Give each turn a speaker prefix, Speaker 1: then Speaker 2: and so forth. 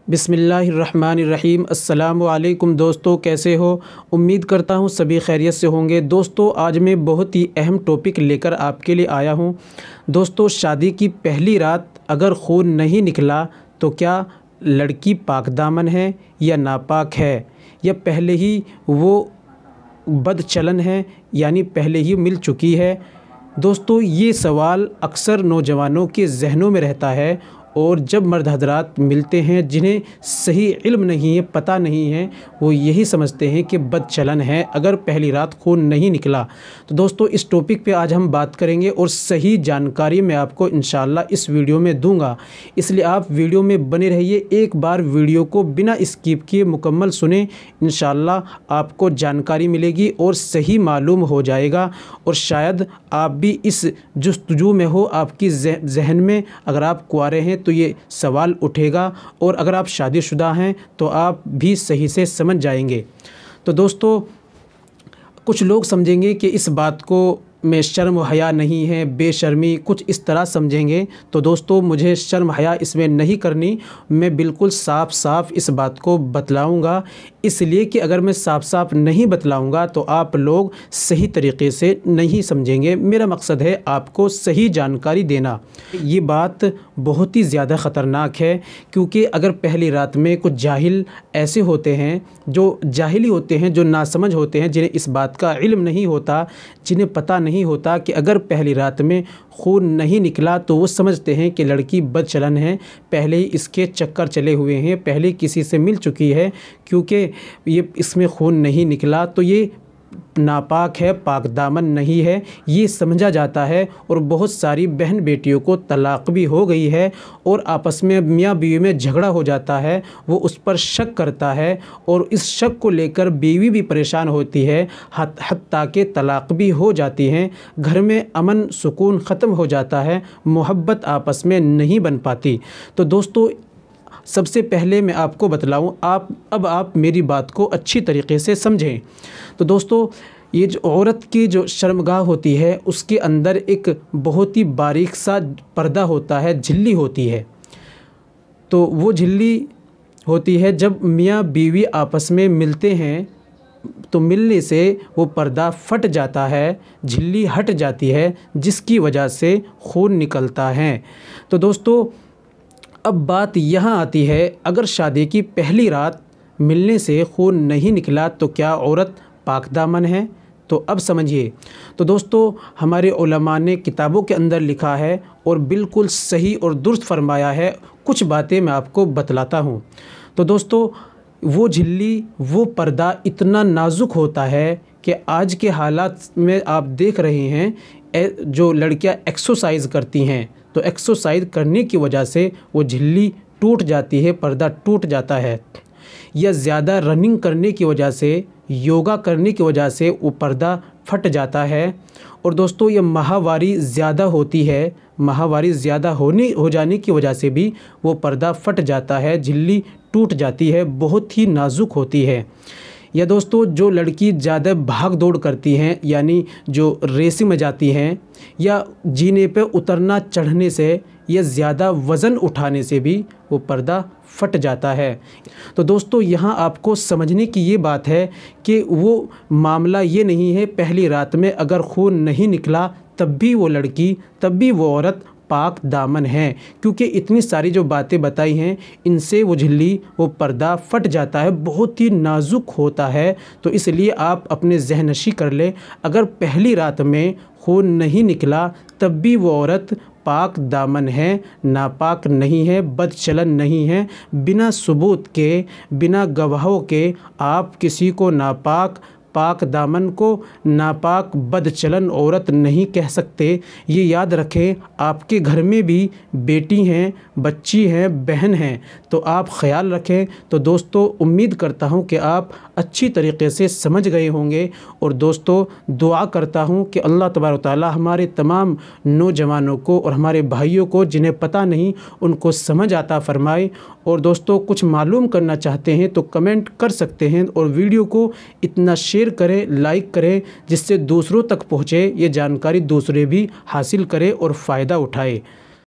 Speaker 1: بسم اللہ الرحمن الرحیم۔ السلام علیکم دوستو، کیسے ہو؟ امید کرتا ہوں سبھی خیریت سے ہوں گے۔ دوستو آج میں بہت ہی اہم ٹاپک لے کر آپ کے لیے آیا ہوں۔ دوستو شادی کی پہلی رات اگر خون نہیں نکلا تو کیا لڑکی پاک دامن ہے یا ناپاک ہے، یا پہلے ہی وہ بد چلن ہے، یعنی پہلے ہی مل چکی ہے؟ دوستو یہ سوال اکثر نوجوانوں کے ذہنوں میں رہتا ہے، اور جب مرد حضرات ملتے ہیں جنہیں صحیح علم نہیں ہے، پتہ نہیں ہے، وہ یہی سمجھتے ہیں کہ بد چلن ہے اگر پہلی رات خون نہیں نکلا۔ تو دوستو اس ٹاپک پہ آج ہم بات کریں گے، اور صحیح جانکاری میں آپ کو انشاءاللہ اس ویڈیو میں دوں گا، اس لیے آپ ویڈیو میں بنے رہیے۔ ایک بار ویڈیو کو بنا اسکپ کیے مکمل سنیں، انشاءاللہ آپ کو جانکاری ملے گی اور صحیح معلوم ہو جائے گا، اور شاید آپ بھی اس جستجو میں ہو، آپ کی ذہن میں اگر آپ کنوارے ہیں تو یہ سوال اٹھے گا، اور اگر آپ شادی شدہ ہیں تو آپ بھی صحیح سے سمجھ جائیں گے۔ تو دوستو کچھ لوگ سمجھیں گے کہ اس بات کو میں شرم و حیا نہیں ہے، بے شرمی، کچھ اس طرح سمجھیں گے۔ تو دوستو مجھے شرم حیا اس میں نہیں کرنی، میں بالکل صاف صاف اس بات کو بتلاؤں گا، اس لیے کہ اگر میں صاف صاف نہیں بتلاؤں گا تو آپ لوگ صحیح طریقے سے نہیں سمجھیں گے۔ میرا مقصد ہے آپ کو صحیح جانکاری دینا۔ یہ بات بہت ہی زیادہ خطرناک ہے، کیونکہ اگر پہلی رات میں کچھ جاہل ایسے ہوتے ہیں، جو جاہلی ہوتے ہیں، جو ناسمجھ ہوتے ہیں، جنہیں اس بات کا علم نہیں ہوتا، جنہیں پتہ نہیں ہوتا کہ اگر پہلی رات میں خون نہیں نکلا تو وہ سمجھتے ہیں کہ لڑکی بد چلن ہے، پہلے ہی اس کے چکر چلے ہوئے ہیں، پہلے کسی سے مل چکی ہے، کیونکہ یہ اس میں خون نہیں نکلا تو یہ ناپاک ہے، پاک دامن نہیں ہے، یہ سمجھا جاتا ہے۔ اور بہت ساری بہن بیٹیوں کو طلاق بھی ہو گئی ہے، اور آپس میں میاں بیوی میں جھگڑا ہو جاتا ہے، وہ اس پر شک کرتا ہے، اور اس شک کو لے کر بیوی بھی پریشان ہوتی ہے، حتیٰ کہ طلاق بھی ہو جاتی ہیں، گھر میں امن سکون ختم ہو جاتا ہے، محبت آپس میں نہیں بن پاتی۔ تو دوستو سب سے پہلے میں آپ کو بتلاؤں، اب آپ میری بات کو اچھی طریقے سے سمجھیں۔ تو دوستو یہ جو عورت کی جو شرمگاہ ہوتی ہے، اس کے اندر ایک بہت ہی باریک سا پردہ ہوتا ہے، جھلی ہوتی ہے۔ تو وہ جھلی ہوتی ہے جب میاں بیوی آپس میں ملتے ہیں تو ملنے سے وہ پردہ پھٹ جاتا ہے، جھلی ہٹ جاتی ہے، جس کی وجہ سے خون نکلتا ہے۔ تو دوستو اب بات یہاں آتی ہے، اگر شادی کی پہلی رات ملنے سے خون نہیں نکلا تو کیا عورت پاک دامن ہے؟ تو اب سمجھیے۔ تو دوستو ہمارے علماء نے کتابوں کے اندر لکھا ہے، اور بالکل صحیح اور درست فرمایا ہے، کچھ باتیں میں آپ کو بتلاتا ہوں۔ تو دوستو وہ جھلی، وہ پردہ اتنا نازک ہوتا ہے کہ آج کے حالات میں آپ دیکھ رہے ہیں، جو لڑکیاں ایکسرسائز کرتی ہیں تو ایکسرسائز کرنے کی وجہ سے وہ جھلی ٹوٹ جاتی ہے، پردہ ٹوٹ جاتا ہے، یا زیادہ رننگ کرنے کی وجہ سے، یوگا کرنے کی وجہ سے وہ پردہ پھٹ جاتا ہے۔ اور دوستو یہ ماہواری زیادہ ہوتی ہے، ماہواری زیادہ ہو جانے کی وجہ سے بھی وہ پردہ پھٹ جاتا ہے، جھلی ٹوٹ جاتی ہے، بہت ہی نازک ہوتی ہے۔ یا دوستو جو لڑکی زیادہ بھاگ دوڑ کرتی ہیں، یعنی جو ریسنگ میں جاتی ہیں، یا جینے پہ اترنا چڑھنے سے، یا زیادہ وزن اٹھانے سے بھی وہ پردہ پھٹ جاتا ہے۔ تو دوستو یہاں آپ کو سمجھنے کی یہ بات ہے کہ وہ معاملہ یہ نہیں ہے پہلی رات میں اگر خون نہیں نکلا تب بھی وہ لڑکی، تب بھی وہ عورت پاک دامن ہے، کیونکہ اتنی ساری جو باتیں بتائی ہیں ان سے وہ جھلی، وہ پردہ پھٹ جاتا ہے، بہت ہی نازک ہوتا ہے۔ تو اس لیے آپ اپنے ذہن نشی کر لیں، اگر پہلی رات میں خون نہیں نکلا تب بھی وہ عورت پاک دامن ہے، ناپاک نہیں ہے، بد چلن نہیں ہے۔ بنا ثبوت کے، بنا گواہوں کے آپ کسی کو ناپاک، پاک دامن کو ناپاک بد چلن عورت نہیں کہہ سکتے۔ یہ یاد رکھیں، آپ کے گھر میں بھی بیٹی ہیں، بچی ہیں، بہن ہیں، تو آپ خیال رکھیں۔ تو دوستو امید کرتا ہوں کہ آپ اچھی طریقے سے سمجھ گئے ہوں گے، اور دوستو دعا کرتا ہوں کہ اللہ تبارک و تعالی ہمارے تمام نوجوانوں کو اور ہمارے بھائیوں کو جنہیں پتہ نہیں ان کو سمجھ عطا فرمائے۔ اور دوستو کچھ معلوم کرنا چاہتے ہیں تو کمنٹ کر سکتے ہیں، اور ویڈیو کو اتنا شیئر کریں، لائک کریں، جس سے دوسروں تک پہنچے، یہ جانکاری دوسرے بھی حاصل کریں اور فائدہ اٹھائے۔